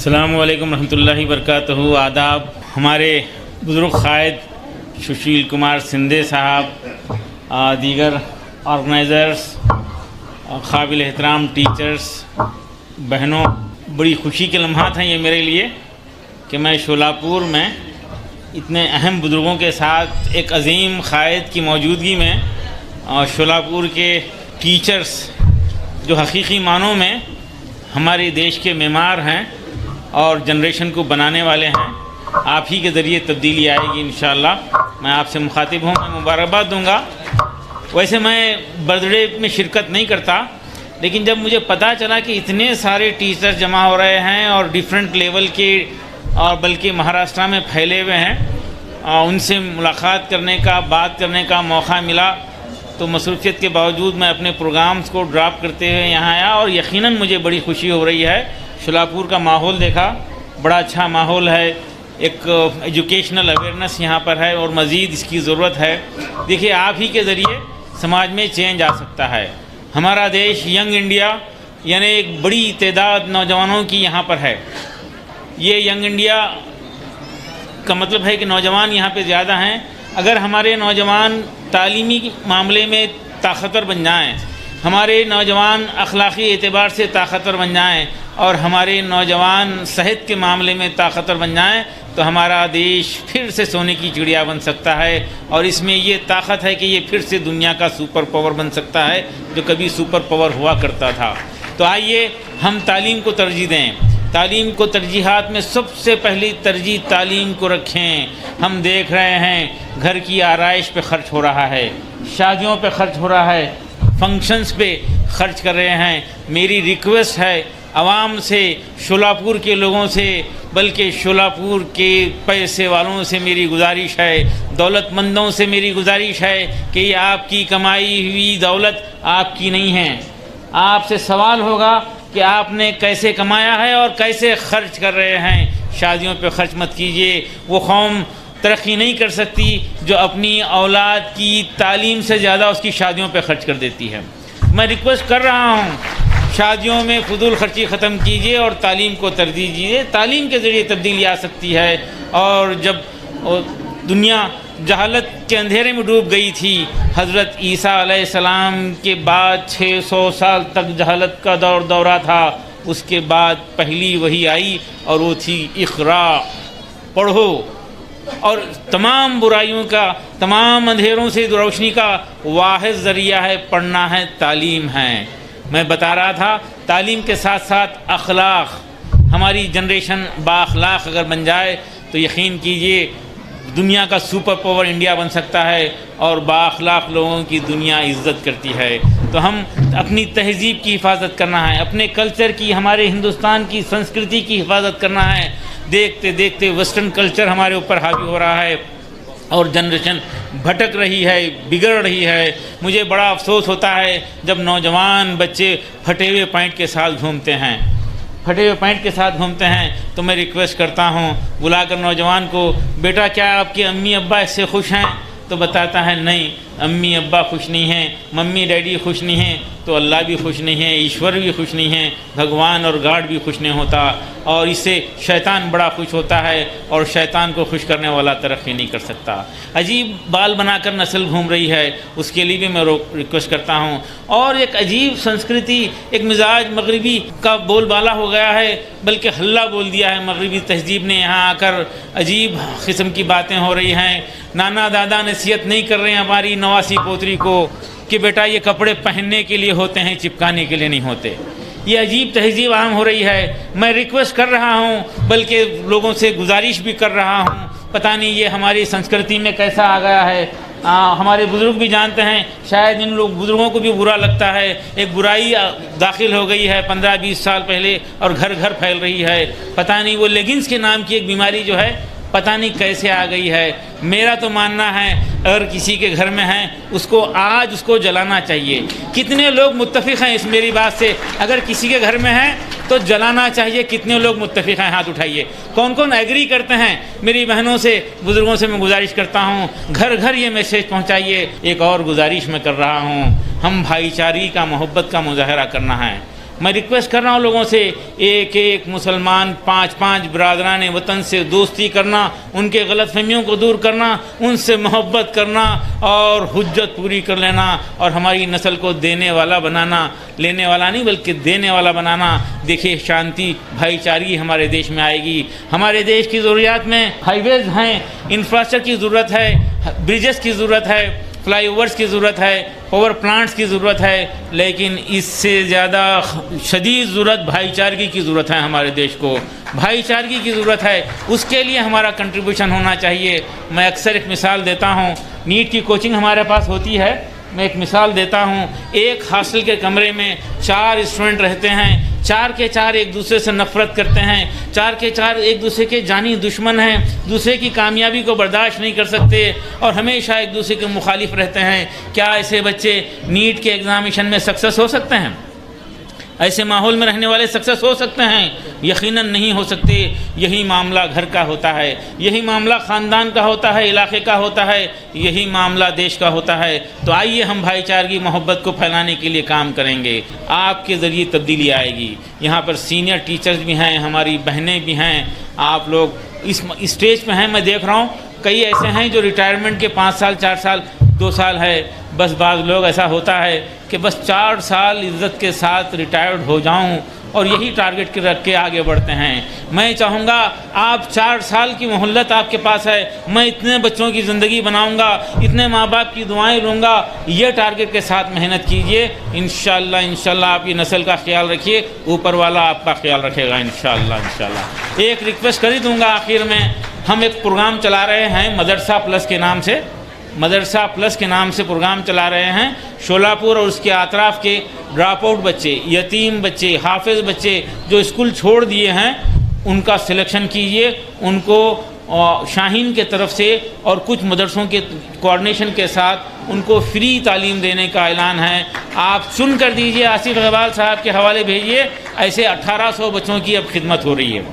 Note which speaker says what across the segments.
Speaker 1: السلام علیکم ورحمۃ اللہ وبرکاتہ. آداب. ہمارے بزرگ قائد سشیل کمار سندھے صاحب، دیگر آرگنائزرز، قابل احترام ٹیچرز، بہنوں، بڑی خوشی کے لمحات ہیں یہ میرے لیے کہ میں شولاپور میں اتنے اہم بزرگوں کے ساتھ ایک عظیم قائد کی موجودگی میں شولاپور کے ٹیچرز جو حقیقی معنوں میں ہمارے دیش کے معمار ہیں اور جنریشن کو بنانے والے ہیں، آپ ہی کے ذریعے تبدیلی آئے گی انشاءاللہ. میں آپ سے مخاطب ہوں، میں مبارکباد دوں گا. ویسے میں برتھ ڈے میں شرکت نہیں کرتا، لیکن جب مجھے پتہ چلا کہ اتنے سارے ٹیچر جمع ہو رہے ہیں اور ڈیفرنٹ لیول کے اور بلکہ مہاراشٹر میں پھیلے ہوئے ہیں، ان سے ملاقات کرنے کا، بات کرنے کا موقع ملا، تو مصروفیت کے باوجود میں اپنے پروگرامز کو ڈراپ کرتے ہوئے یہاں آیا اور یقیناً مجھے بڑی خوشی ہو رہی ہے. شولاپور کا ماحول دیکھا، بڑا اچھا ماحول ہے، ایک ایجوکیشنل اویئرنیس یہاں پر ہے اور مزید اس کی ضرورت ہے. دیکھیے، آپ ہی کے ذریعے سماج میں چینج آ سکتا ہے. ہمارا دیش ینگ انڈیا، یعنی ایک بڑی تعداد نوجوانوں کی یہاں پر ہے. یہ ینگ انڈیا کا مطلب ہے کہ نوجوان یہاں پہ زیادہ ہیں. اگر ہمارے نوجوان تعلیمی معاملے میں طاقتور بن جائیں، ہمارے نوجوان اخلاقی اعتبار سے طاقتور بن جائیں اور ہمارے نوجوان صحت کے معاملے میں طاقتور بن جائیں، تو ہمارا دیش پھر سے سونے کی چڑیا بن سکتا ہے. اور اس میں یہ طاقت ہے کہ یہ پھر سے دنیا کا سپر پاور بن سکتا ہے جو کبھی سپر پاور ہوا کرتا تھا. تو آئیے ہم تعلیم کو ترجیح دیں. تعلیم کو ترجیحات میں سب سے پہلی ترجیح تعلیم کو رکھیں. ہم دیکھ رہے ہیں گھر کی آرائش پہ خرچ ہو رہا ہے، شادیوں پہ خرچ ہو رہا ہے، فنکشنز پہ خرچ کر رہے ہیں. میری ریکویسٹ ہے عوام سے، شولاپور کے لوگوں سے، بلکہ شولاپور کے پیسے والوں سے میری گزارش ہے، دولت مندوں سے میری گزارش ہے کہ یہ آپ کی کمائی ہوئی دولت آپ کی نہیں ہے. آپ سے سوال ہوگا کہ آپ نے کیسے کمایا ہے اور کیسے خرچ کر رہے ہیں. شادیوں پہ خرچ مت کیجیے. وہ قوم ترقی نہیں کر سکتی جو اپنی اولاد کی تعلیم سے زیادہ اس کی شادیوں پہ خرچ کر دیتی ہے. میں ریکویسٹ کر رہا ہوں، شادیوں میں فضول خرچی ختم کیجیے اور تعلیم کو ترجیح دیجیے. تعلیم کے ذریعے تبدیلی آ سکتی ہے. اور جب دنیا جہالت کے اندھیرے میں ڈوب گئی تھی، حضرت عیسیٰ علیہ السلام کے بعد 600 سال تک جہالت کا دورہ تھا. اس کے بعد پہلی وحی آئی اور وہ تھی اقرا، پڑھو. اور تمام برائیوں کا، تمام اندھیروں سے روشنی کا واحد ذریعہ ہے پڑھنا ہے، تعلیم ہے. میں بتا رہا تھا تعلیم کے ساتھ ساتھ اخلاق. ہماری جنریشن با اخلاق اگر بن جائے تو یقین کیجئے دنیا کا سپر پاور انڈیا بن سکتا ہے اور با اخلاق لوگوں کی دنیا عزت کرتی ہے. تو ہم اپنی تہذیب کی حفاظت کرنا ہے، اپنے کلچر کی، ہمارے ہندوستان کی سنسکرتی کی حفاظت کرنا ہے. دیکھتے دیکھتے ویسٹرن کلچر ہمارے اوپر حاوی ہو رہا ہے اور جنریشن بھٹک رہی ہے، بگڑ رہی ہے. مجھے بڑا افسوس ہوتا ہے جب نوجوان بچے پھٹے ہوئے پینٹ کے ساتھ گھومتے ہیں. پھٹے ہوئے پینٹ کے ساتھ گھومتے ہیں تو میں ریکویسٹ کرتا ہوں بلا کر نوجوان کو، بیٹا کیا آپ کے امی ابا اس سے خوش ہیں؟ تو بتاتا ہے نہیں، امی ابا خوش نہیں ہیں، ممی ڈیڈی خوش نہیں ہیں، تو اللہ بھی خوش نہیں ہے، ایشور بھی خوش نہیں ہے، بھگوان اور گاڈ بھی خوش نہیں ہوتا. اور اس سے شیطان بڑا خوش ہوتا ہے اور شیطان کو خوش کرنے والا ترقی نہیں کر سکتا. عجیب بال بنا کر نسل گھوم رہی ہے، اس کے لیے بھی میں ریکویسٹ کرتا ہوں. اور ایک عجیب سنسکرتی، ایک مزاج مغربی کا بول بالا ہو گیا ہے، بلکہ ہلہ بول دیا ہے مغربی تہذیب نے. یہاں آ کر عجیب قسم کی باتیں ہو رہی ہیں. نانا دادا نصیحت نہیں کر رہے ہیں ہماری نواسی پوتری کو کہ بیٹا یہ کپڑے پہننے کے لیے ہوتے ہیں، چپکانے کے لیے نہیں ہوتے. یہ عجیب تہذیب عام ہو رہی ہے. میں ریکویسٹ کر رہا ہوں، بلکہ لوگوں سے گزارش بھی کر رہا ہوں، پتہ نہیں یہ ہماری سنسکرتی میں کیسا آ گیا ہے. ہمارے بزرگ بھی جانتے ہیں، شاید ان لوگ بزرگوں کو بھی برا لگتا ہے. ایک برائی داخل ہو گئی ہے 15-20 سال پہلے اور گھر گھر پھیل رہی ہے. پتہ نہیں وہ لیگنز کے نام کی ایک بیماری جو ہے پتہ نہیں کیسے آ گئی ہے. میرا تو ماننا ہے اگر کسی کے گھر میں ہیں اس کو جلانا چاہیے. کتنے لوگ متفق ہیں اس میری بات سے؟ اگر کسی کے گھر میں ہیں تو جلانا چاہیے. کتنے لوگ متفق ہیں؟ ہاتھ اٹھائیے. کون کون ایگری کرتے ہیں؟ میری بہنوں سے، بزرگوں سے میں گزارش کرتا ہوں گھر گھر یہ میسیج پہنچائیے. ایک اور گزارش میں کر رہا ہوں، ہم بھائی چارگی کا، محبت کا مظاہرہ کرنا ہے. میں ریکویسٹ کر رہا ہوں لوگوں سے، ایک ایک مسلمان 5 برادران وطن سے دوستی کرنا، ان کے غلط فہمیوں کو دور کرنا، ان سے محبت کرنا اور حجت پوری کر لینا، اور ہماری نسل کو دینے والا بنانا، لینے والا نہیں بلکہ دینے والا بنانا۔ دیکھیے شانتی بھائی چارگی ہمارے دیش میں آئے گی۔ ہمارے دیش کی ضروریات میں ہائی ویز ہیں، انفراسٹرکچر کی ضرورت ہے، بریجز کی ضرورت ہے، فلائی اوورس کی ضرورت ہے، پاور پلانٹس کی ضرورت ہے، لیکن اس سے زیادہ شدید ضرورت بھائی چارگی کی ضرورت ہے۔ ہمارے دیش کو بھائی چارگی کی ضرورت ہے، اس کے لیے ہمارا کنٹریبیوشن ہونا چاہیے۔ میں اکثر ایک مثال دیتا ہوں، نیٹ کی کوچنگ ہمارے پاس ہوتی ہے، میں ایک مثال دیتا ہوں۔ ایک ہاسٹل کے کمرے میں 4 اسٹوڈنٹ رہتے ہیں، 4 کے 4 ایک دوسرے سے نفرت کرتے ہیں، 4 کے 4 ایک دوسرے کے جانی دشمن ہیں، دوسرے کی کامیابی کو برداشت نہیں کر سکتے اور ہمیشہ ایک دوسرے کے مخالف رہتے ہیں۔ کیا ایسے بچے نیٹ کے ایگزامینیشن میں سکسیس ہو سکتے ہیں؟ ایسے ماحول میں رہنے والے سکسیس ہو سکتے ہیں؟ یقیناً نہیں ہو سکتے۔ یہی معاملہ گھر کا ہوتا ہے، یہی معاملہ خاندان کا ہوتا ہے، علاقے کا ہوتا ہے، یہی معاملہ دیش کا ہوتا ہے۔ تو آئیے ہم بھائی چارگی محبت کو پھیلانے کے لیے کام کریں گے۔ آپ کے ذریعے تبدیلی آئے گی۔ یہاں پر سینئر ٹیچرز بھی ہیں، ہماری بہنیں بھی ہیں، آپ لوگ اس اسٹیج پہ ہیں۔ میں دیکھ رہا ہوں کئی ایسے ہیں جو ریٹائرمنٹ کے 5 سال 4 سال 2 سال ہے، بس بعض لوگ ایسا ہوتا ہے کہ بس 4 سال عزت کے ساتھ ریٹائرڈ ہو جاؤں اور یہی ٹارگٹ رکھ کے آگے بڑھتے ہیں۔ میں چاہوں گا آپ 4 سال کی مہلت آپ کے پاس ہے، میں اتنے بچوں کی زندگی بناؤں گا، اتنے ماں باپ کی دعائیں لوں گا، یہ ٹارگٹ کے ساتھ محنت کیجئے۔ انشاءاللہ آپ یہ نسل کا خیال رکھیے، اوپر والا آپ کا خیال رکھے گا انشاءاللہ۔ ایک ریکویسٹ کر ہی دوں گا آخر میں، ہم ایک پروگرام چلا رہے ہیں مدرسہ پلس کے نام سے، مدرسہ پلس کے نام سے پروگرام چلا رہے ہیں۔ شولاپور اور اس کے اطراف کے ڈراپ آؤٹ بچے، یتیم بچے، حافظ بچے جو اسکول چھوڑ دیے ہیں، ان کا سلیکشن کیجئے، ان کو شاہین کے طرف سے اور کچھ مدرسوں کے کوآرڈینیشن کے ساتھ ان کو فری تعلیم دینے کا اعلان ہے۔ آپ چن کر دیجئے، آصف اقبال صاحب کے حوالے بھیجئے۔ ایسے 1800 بچوں کی اب خدمت ہو رہی ہے،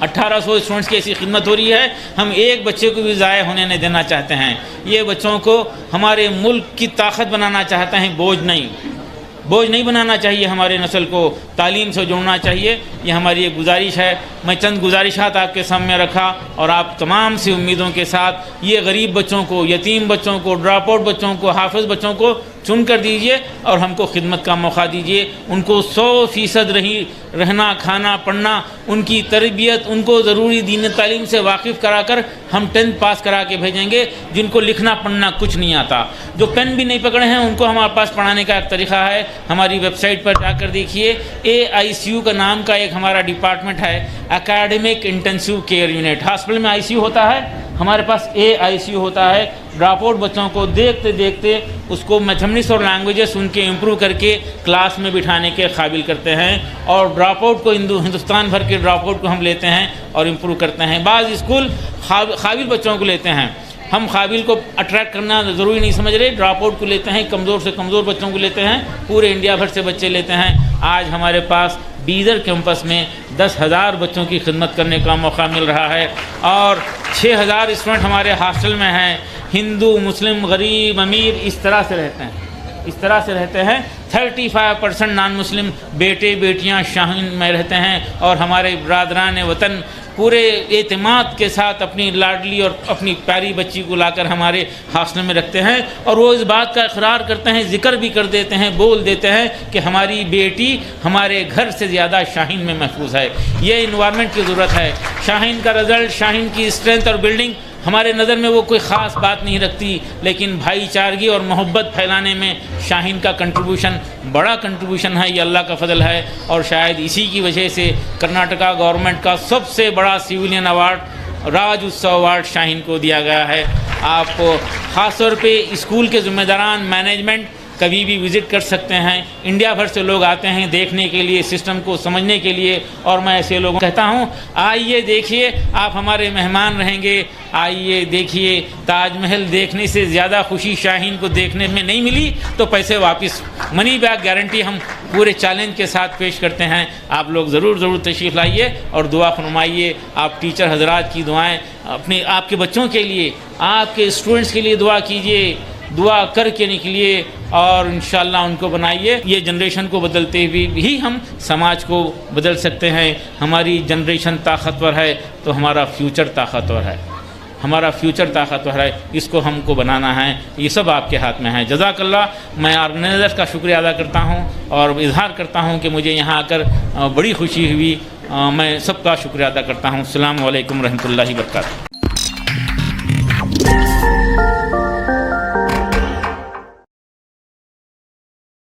Speaker 1: 1800 اسٹوڈنٹس کی ایسی خدمت ہو رہی ہے۔ ہم ایک بچے کو بھی ضائع ہونے نہیں دینا چاہتے ہیں۔ یہ بچوں کو ہمارے ملک کی طاقت بنانا چاہتے ہیں، بوجھ نہیں بنانا چاہیے۔ ہمارے نسل کو تعلیم سے جوڑنا چاہیے، یہ ہماری ایک گزارش ہے۔ میں چند گزارشات آپ کے سامنے رکھا اور آپ تمام سی امیدوں کے ساتھ یہ غریب بچوں کو، یتیم بچوں کو، ڈراپ آؤٹ بچوں کو، حافظ بچوں کو چن کر دیجئے اور ہم کو خدمت کا موقع دیجئے۔ ان کو 100% رہنا، کھانا، پڑھنا، ان کی تربیت، ان کو ضروری دین تعلیم سے واقف کرا کر ہم 10th پاس کرا کے بھیجیں گے۔ جن کو لکھنا پڑھنا کچھ نہیں آتا، جو پین بھی نہیں پکڑے ہیں، ان کو ہمارے پاس پڑھانے کا ایک طریقہ ہے۔ ہماری ویب سائٹ پر جا کر دیکھیے، AICU کا نام کا ایک ہمارا ڈپارٹمنٹ ہے، اکیڈمک انٹینسیو کیئر یونٹ۔ ہاسپٹل میں ICU ہوتا ہے، ہمارے پاس AICU ہوتا ہے۔ ڈراپ آؤٹ بچوں کو دیکھتے دیکھتے اس کو میتھمیٹکس اور لینگویجز ان کے امپروو کر کے کلاس میں بٹھانے کے قابل کرتے ہیں، اور ڈراپ آؤٹ کو ہندوستان بھر کے ڈراپ آؤٹ کو ہم لیتے ہیں اور امپروو کرتے ہیں۔ بعض اسکول قابل بچوں کو لیتے ہیں، ہم قابل کو اٹریکٹ کرنا ضروری نہیں سمجھ رہے، ڈراپ آؤٹ کو لیتے ہیں، کمزور سے کمزور بچوں کو لیتے ہیں، پورے انڈیا بھر سے بچے لیتے ہیں۔ آج ہمارے پاس بیدر کیمپس میں 10,000 بچوں کی خدمت کرنے کا موقع مل رہا ہے، اور 6,000 اسٹوڈنٹ ہمارے ہاسٹل میں ہیں۔ ہندو، مسلم، غریب، امیر اس طرح سے رہتے ہیں۔ 35% نان مسلم بیٹے بیٹیاں شاہین میں رہتے ہیں، اور ہمارے برادران وطن پورے اعتماد کے ساتھ اپنی لاڈلی اور اپنی پیاری بچی کو لا کر ہمارے ہاسٹل میں رکھتے ہیں، اور وہ اس بات کا اقرار کرتے ہیں، ذکر بھی کر دیتے ہیں، بول دیتے ہیں کہ ہماری بیٹی ہمارے گھر سے زیادہ شاہین میں محفوظ ہے۔ یہ انوائرمنٹ کی ضرورت ہے۔ شاہین کا رزلٹ، شاہین کی اسٹرینتھ اور بلڈنگ ہمارے نظر میں وہ کوئی خاص بات نہیں رکھتی، لیکن بھائی چارگی اور محبت پھیلانے میں شاہین کا کنٹریبیوشن بڑا کنٹریبیوشن ہے۔ یہ اللہ کا فضل ہے، اور شاید اسی کی وجہ سے کرناٹکا گورنمنٹ کا سب سے بڑا سیویلین ایوارڈ راج اتسو ایوارڈ شاہین کو دیا گیا ہے۔ آپ خاص طور پہ اسکول کے ذمہ داران، مینجمنٹ کبھی بھی وزٹ کر سکتے ہیں۔ انڈیا بھر سے لوگ آتے ہیں دیکھنے کے لیے، سسٹم کو سمجھنے کے لیے، اور میں ایسے لوگوں کو کہتا ہوں آئیے دیکھیے، آپ ہمارے مہمان رہیں گے، آئیے دیکھیے۔ تاج محل دیکھنے سے زیادہ خوشی شاہین کو دیکھنے میں نہیں ملی تو پیسے واپس، منی بیک گارنٹی ہم پورے چیلنج کے ساتھ پیش کرتے ہیں۔ آپ لوگ ضرور تشریف لائیے اور دعا فرمائیے۔ آپ ٹیچر حضرات کی دعائیں آپ کے بچوں کے لیے، آپ کے اسٹوڈنٹس کے لیے دعا کیجیے۔ دعا کر کے نکلیے اور انشاءاللہ ان کو بنائیے. یہ جنریشن کو بدلتے ہوئے بھی ہم سماج کو بدل سکتے ہیں. ہماری جنریشن طاقتور ہے تو ہمارا فیوچر طاقتور ہے. ہمارا فیوچر طاقتور ہے، اس کو ہم کو بنانا ہے. یہ سب آپ کے ہاتھ میں ہے. جزاک اللہ. میں آرگنائزرز کا شکریہ ادا کرتا ہوں اور اظہار کرتا ہوں کہ مجھے یہاں آ کر بڑی خوشی ہوئی. میں سب کا شکریہ ادا کرتا ہوں. السلام علیکم ورحمۃ اللہ وبرکاتہ.